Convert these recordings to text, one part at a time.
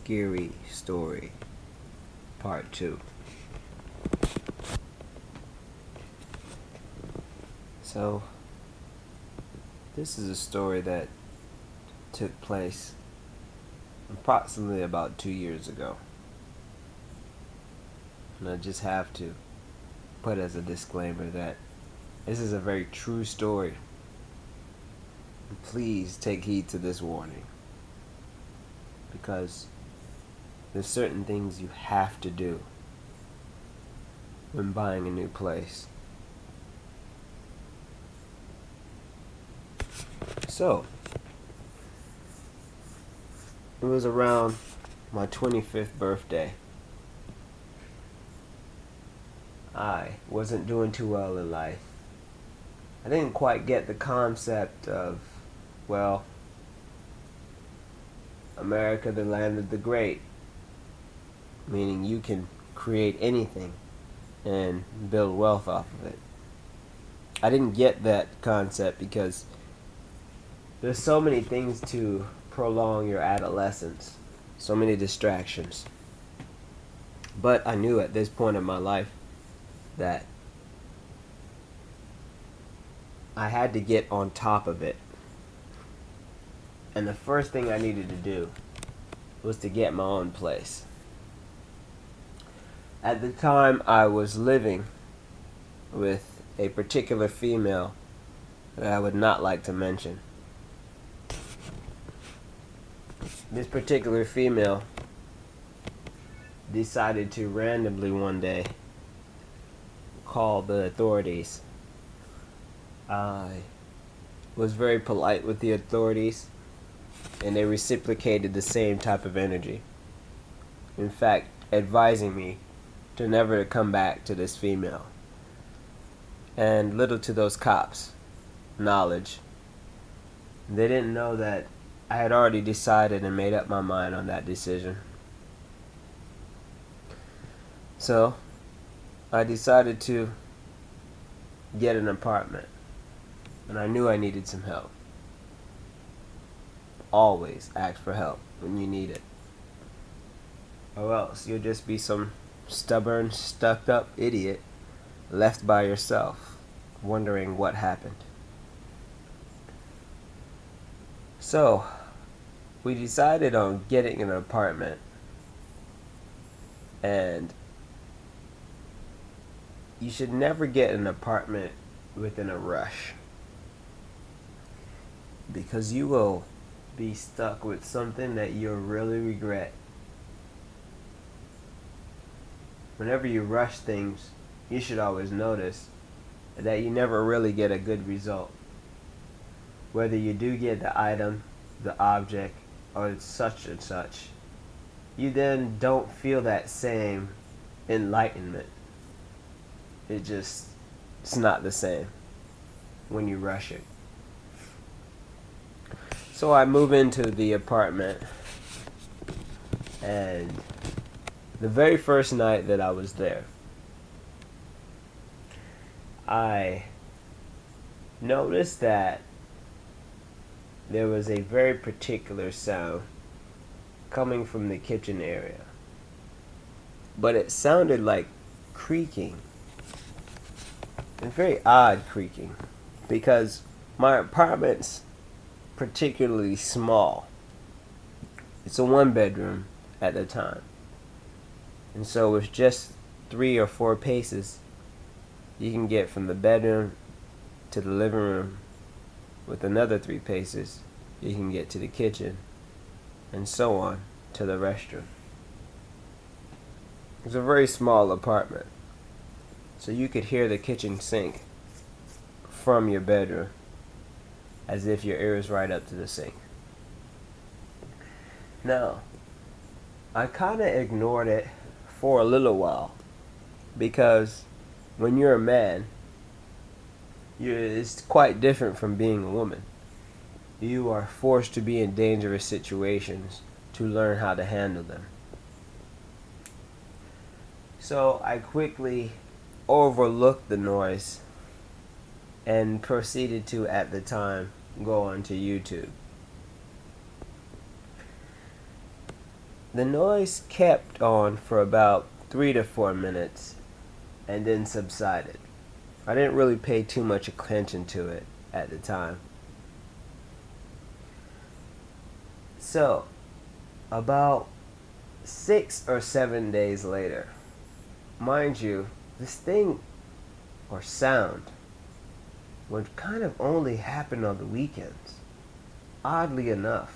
scary story, part 2. So, this is a story that took place approximately about 2 years ago. And I just have to put as a disclaimer that this is a very true story. Please take heed to this warning, because there's certain things you have to do when buying a new place. So, it was around my 25th birthday. I wasn't doing too well in life. I didn't quite get the concept of, well, America, the land of the great, meaning you can create anything and build wealth off of it. I didn't get that concept because there's so many things to prolong your adolescence, so many distractions. But I knew at this point in my life that I had to get on top of it. And the first thing I needed to do was to get my own place. At the time, I was living with a particular female that I would not like to mention. This particular female decided to randomly one day call the authorities. I was very polite with the authorities, and they reciprocated the same type of energy. In fact, advising me to never come back to this female. And little to those cops' knowledge, they didn't know that I had already decided and made up my mind on that decision. So, I decided to get an apartment, and I knew I needed some help. Always ask for help when you need it, or else you'll just be some stubborn, stuck-up idiot left by yourself, wondering what happened. So, we decided on getting an apartment, and you should never get an apartment within a rush, because you will be stuck with something that you'll really regret. Whenever you rush things, you should always notice that you never really get a good result. Whether you do get the item, the object, or such and such, you then don't feel that same enlightenment. It's not the same when you rush it. So I move into the apartment, and the very first night that I was there, I noticed that there was a very particular sound coming from the kitchen area. But it sounded like creaking. And very odd creaking, because my apartment's particularly small. It's a 1-bedroom at the time. And so with just 3 or 4 paces, you can get from the bedroom to the living room. With another 3 paces, you can get to the kitchen, and so on to the restroom. It's a very small apartment, so you could hear the kitchen sink from your bedroom, as if your ear is right up to the sink. Now, I kind of ignored it for a little while, because when you're a man, it's quite different from being a woman. You are forced to be in dangerous situations to learn how to handle them. So I quickly overlooked the noise and proceeded to, at the time, go onto YouTube. The noise kept on for about 3 to 4 minutes and then subsided. I didn't really pay too much attention to it at the time. So, about 6 or 7 days later, mind you, this thing or sound would kind of only happen on the weekends, oddly enough.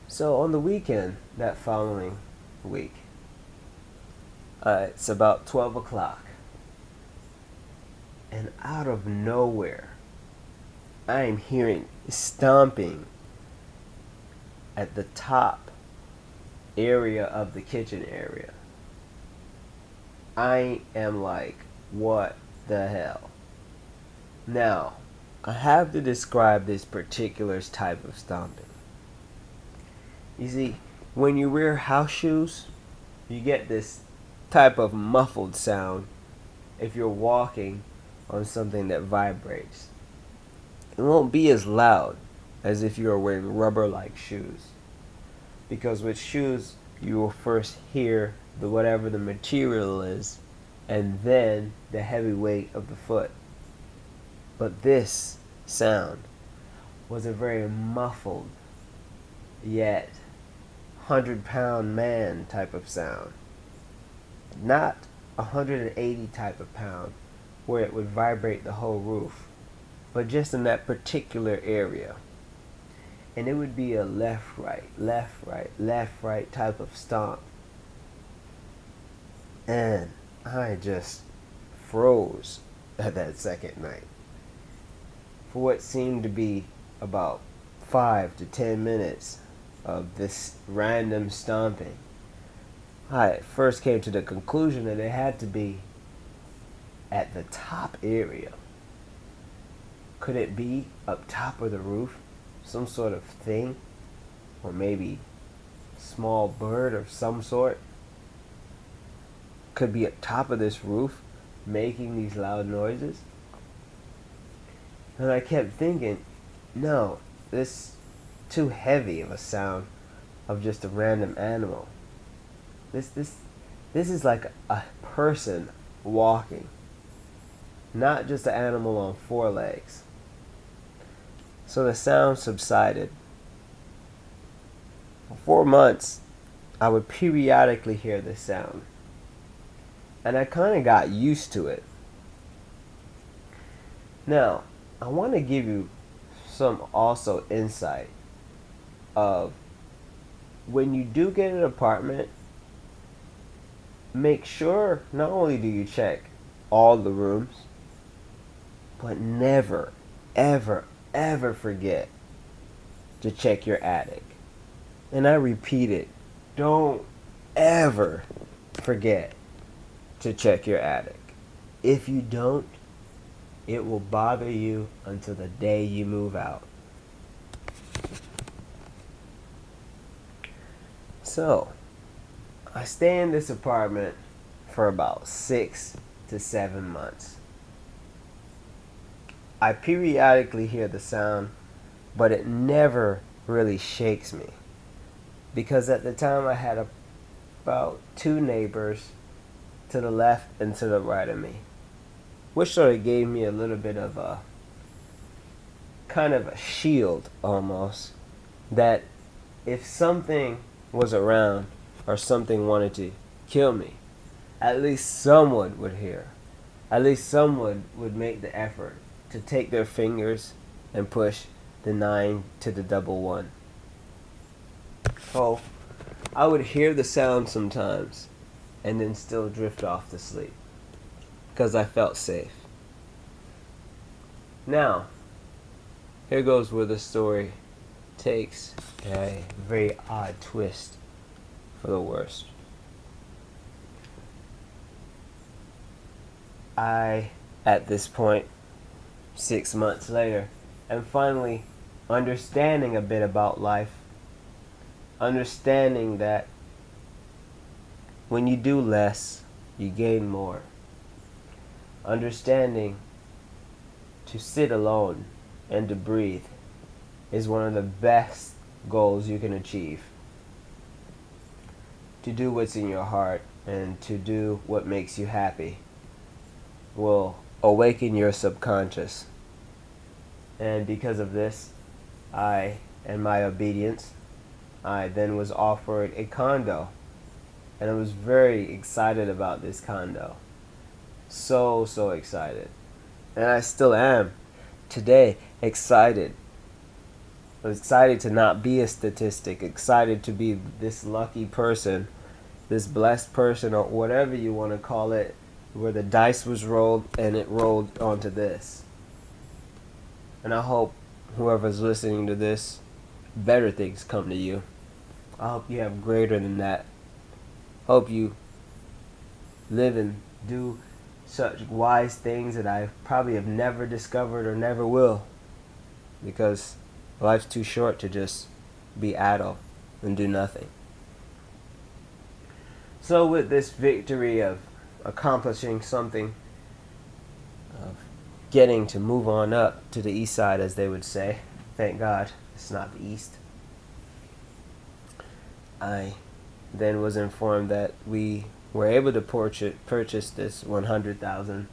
So on the weekend, that following week, it's about 12 o'clock, and out of nowhere, I am hearing stomping at the top area of the kitchen area. I am like, what the hell? Now, I have to describe this particular type of stomping. You see, when you wear house shoes, you get this type of muffled sound if you're walking on something that vibrates. It won't be as loud as if you are wearing rubber-like shoes. Because with shoes, you will first hear the whatever the material is, and then the heavy weight of the foot. But this sound was a very muffled, yet 100-pound man type of sound. Not 180 type of pound, where it would vibrate the whole roof, but just in that particular area. And it would be a left, right, left, right, left, right type of stomp. And I just froze at that second night. For what seemed to be about 5 to 10 minutes of this random stomping, I first came to the conclusion that it had to be at the top area. Could it be up top of the roof? Some sort of thing? Or maybe small bird of some sort? Could be at top of this roof making these loud noises? And I kept thinking, no, this is too heavy of a sound of just a random animal. This is like a person walking, not just an animal on 4 legs. So the sound subsided. For 4 months, I would periodically hear this sound, and I kind of got used to it. Now, I want to give you some also insight of when you do get an apartment, make sure not only do you check all the rooms, but never, ever, ever forget to check your attic. And I repeat it, don't ever forget to check your attic. If you don't, it will bother you until the day you move out. So, I stay in this apartment for about 6 to 7 months. I periodically hear the sound, but it never really shakes me. Because at the time I had about 2 neighbors to the left and to the right of me, which sort of gave me a little bit of a kind of a shield almost, that if something was around or something wanted to kill me, at least someone would hear. At least someone would make the effort to take their fingers and push the 9 to the double 1. So I would hear the sound sometimes and then still drift off to sleep because I felt safe. Now, here goes where the story takes a very odd twist for the worst. I, at this point, 6 months later, am finally understanding a bit about life, understanding that when you do less, you gain more. Understanding to sit alone and to breathe is one of the best goals you can achieve, to do what's in your heart, and to do what makes you happy will awaken your subconscious. And because of this, I and my obedience, I then was offered a condo. And I was very excited about this condo. So excited. And I still am today excited. I was excited to not be a statistic, excited to be this lucky person, this blessed person, or whatever you want to call it, where the dice was rolled and it rolled onto this. And I hope whoever's listening to this, better things come to you. I hope you have greater than that. Hope you live and do such wise things that I probably have never discovered or never will. Because life's too short to just be idle and do nothing. So with this victory of accomplishing something, of getting to move on up to the east side, as they would say, thank God it's not the east, I then was informed that we were able to purchase this 100,000,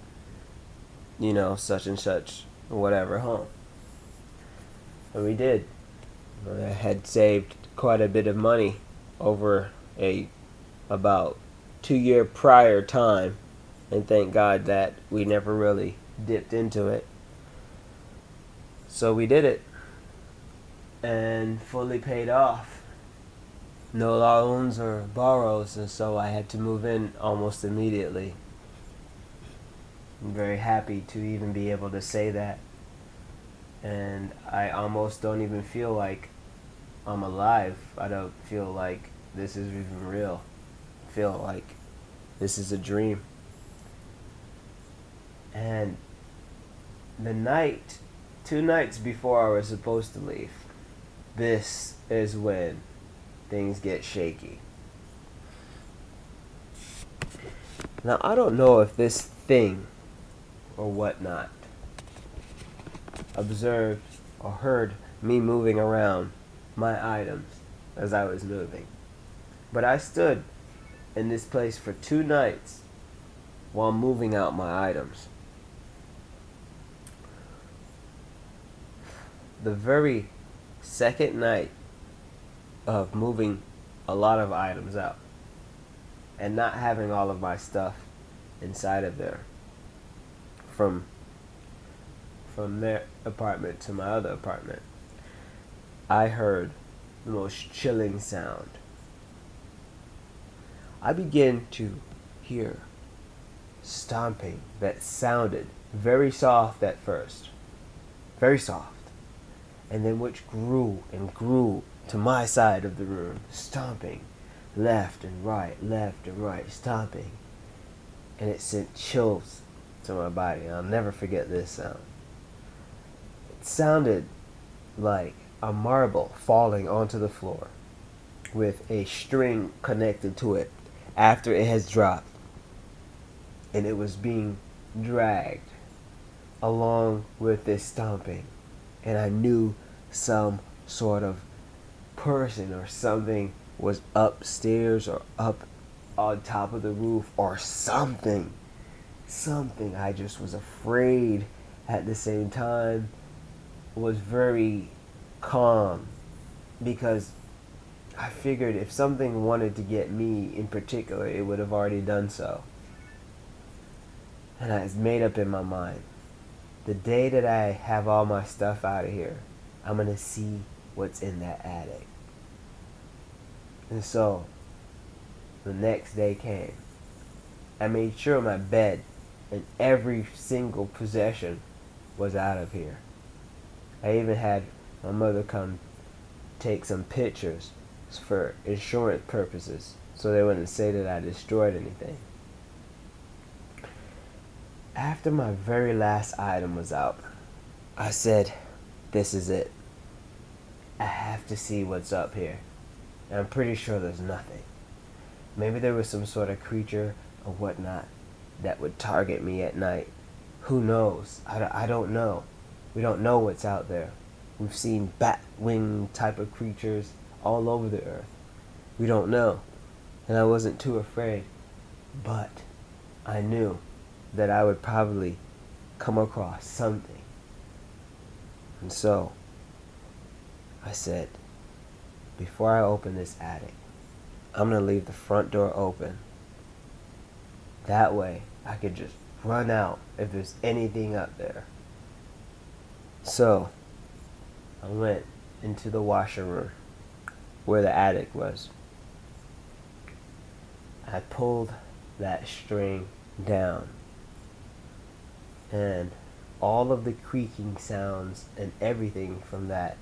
such and such, whatever home. And we did. I had saved quite a bit of money over a about 2-year prior time, and thank God that we never really dipped into it. So we did it, and fully paid off. No loans or borrows, and so I had to move in almost immediately. I'm very happy to even be able to say that. And I almost don't even feel like I'm alive. I don't feel like this is even real. I feel like this is a dream. And the night, 2 nights before I was supposed to leave, this is when things get shaky. Now, I don't know if this thing or whatnot observed or heard me moving around my items as I was moving. But I stood in this place for 2 nights while moving out my items. The very second night of moving a lot of items out and not having all of my stuff inside of there from their apartment to my other apartment, I heard the most chilling sound. I began to hear stomping that sounded very soft at first, very soft, and then which grew and grew to my side of the room, stomping left and right, stomping, and it sent chills to my body. I'll never forget this sound. It sounded like a marble falling onto the floor with a string connected to it after it has dropped, and it was being dragged along with this stomping, and I knew some sort of person or something was upstairs or up on top of the roof or something. I just was afraid at the same time, was very calm, because I figured if something wanted to get me in particular, it would have already done so. And I was made up in my mind, the day that I have all my stuff out of here, I'm going to see what's in that attic. And so, the next day came. I made sure my bed and every single possession was out of here. I even had my mother come take some pictures for insurance purposes, so they wouldn't say that I destroyed anything. After my very last item was out, I said, this is it. I have to see what's up here. And I'm pretty sure there's nothing. Maybe there was some sort of creature or whatnot that would target me at night. Who knows? I don't know. We don't know what's out there. We've seen bat wing type of creatures all over the earth. We don't know. And I wasn't too afraid. But I knew that I would probably come across something. And so I said, before I open this attic, I'm going to leave the front door open. That way I could just run out if there's anything up there. So I went into the washer room where the attic was. I pulled that string down, and all of the creaking sounds and everything from that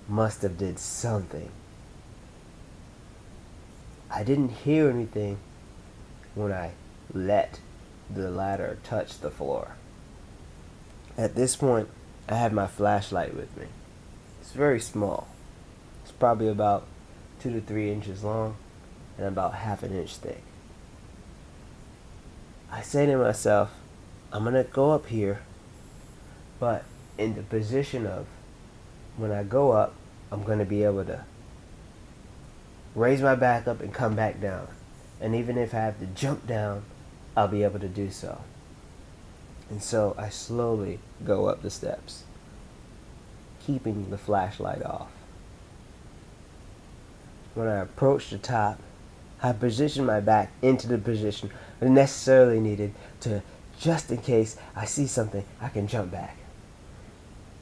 must have did something. I didn't hear anything when I let the ladder touch the floor. At this point, I had my flashlight with me. It's very small. It's probably about 2 to 3 inches long and about half an inch thick. I say to myself, I'm going to go up here, but in the position of when I go up, I'm going to be able to raise my back up and come back down. And even if I have to jump down, I'll be able to do so. And so I slowly go up the steps, keeping the flashlight off. When I approach the top, I position my back into the position I necessarily needed to, just in case I see something, I can jump back.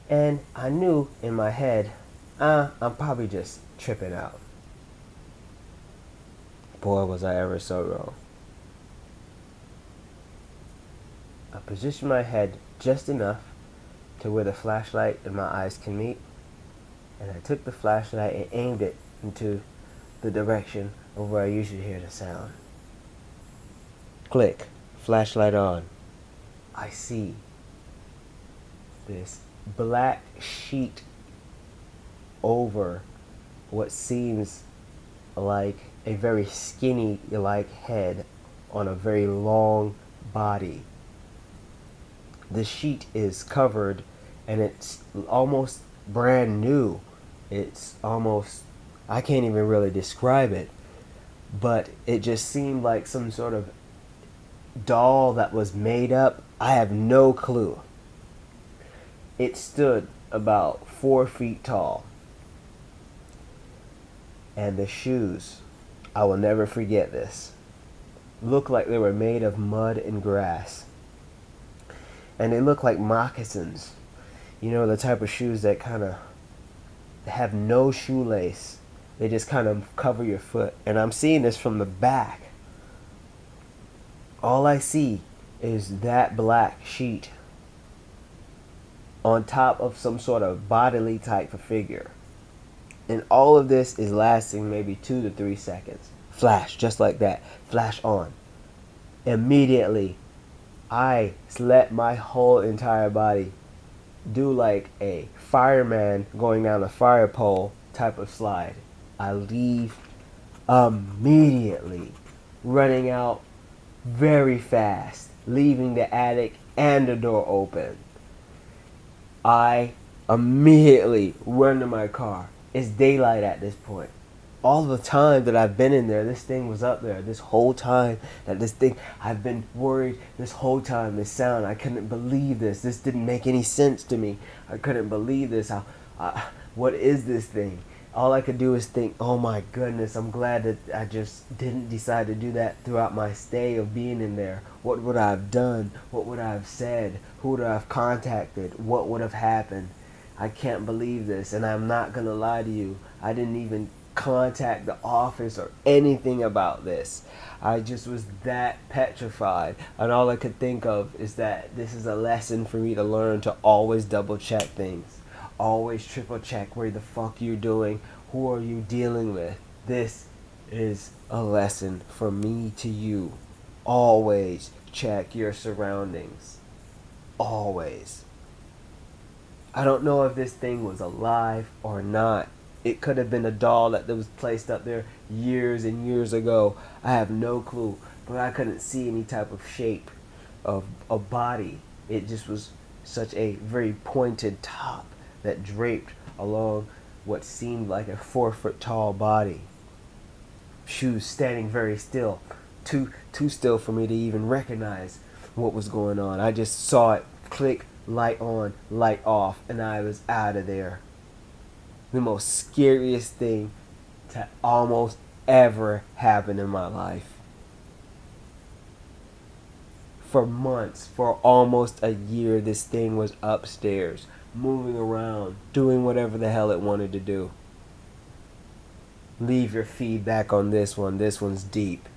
And I knew in my head, I'm probably just tripping out. Boy, was I ever so wrong. I positioned my head just enough to where the flashlight and my eyes can meet, and I took the flashlight and aimed it into the direction of where I usually hear the sound. Click, flashlight on. I see this black sheet over what seems like a very skinny like head on a very long body. The sheet is covered and it's almost brand new. It's almost, I can't even really describe it, but it just seemed like some sort of doll that was made up. I have no clue. It stood about 4 feet tall. And the shoes, I will never forget this, looked like they were made of mud and grass. And they look like moccasins. You know, the type of shoes that kind of have no shoelace. They just kind of cover your foot. And I'm seeing this from the back. All I see is that black sheet on top of some sort of bodily type of figure. And all of this is lasting maybe 2 to 3 seconds. Flash, just like that. Flash on. Immediately, I let my whole entire body do like a fireman going down a fire pole type of slide. I leave immediately, running out very fast, leaving the attic and the door open. I immediately run to my car. It's daylight at this point. All the time that I've been in there, this thing was up there. This whole time that this thing, I've been worried this whole time. This sound, I couldn't believe this. This didn't make any sense to me. I couldn't believe this. What is this thing? All I could do is think, oh my goodness, I'm glad that I just didn't decide to do that throughout my stay of being in there. What would I have done? What would I have said? Who would I have contacted? What would have happened? I can't believe this, and I'm not going to lie to you. I didn't even contact the office or anything about this. I just was that petrified, and all I could think of is that this is a lesson for me to learn to always double check things. Always triple check where the fuck you're doing, who are you dealing with. This is a lesson from me to you. Always check your surroundings. Always. I don't know if this thing was alive or not. It could have been a doll that was placed up there years and years ago. I have no clue. But I couldn't see any type of shape of a body. It just was such a very pointed top that draped along what seemed like a 4 foot tall body. Shoes standing very still, too still for me to even recognize what was going on. I just saw it click, light on, light off, and I was out of there. The most scariest thing to almost ever happen in my life. For months, for almost a year, this thing was upstairs, moving around, doing whatever the hell it wanted to do. Leave your feedback on this one. This one's deep.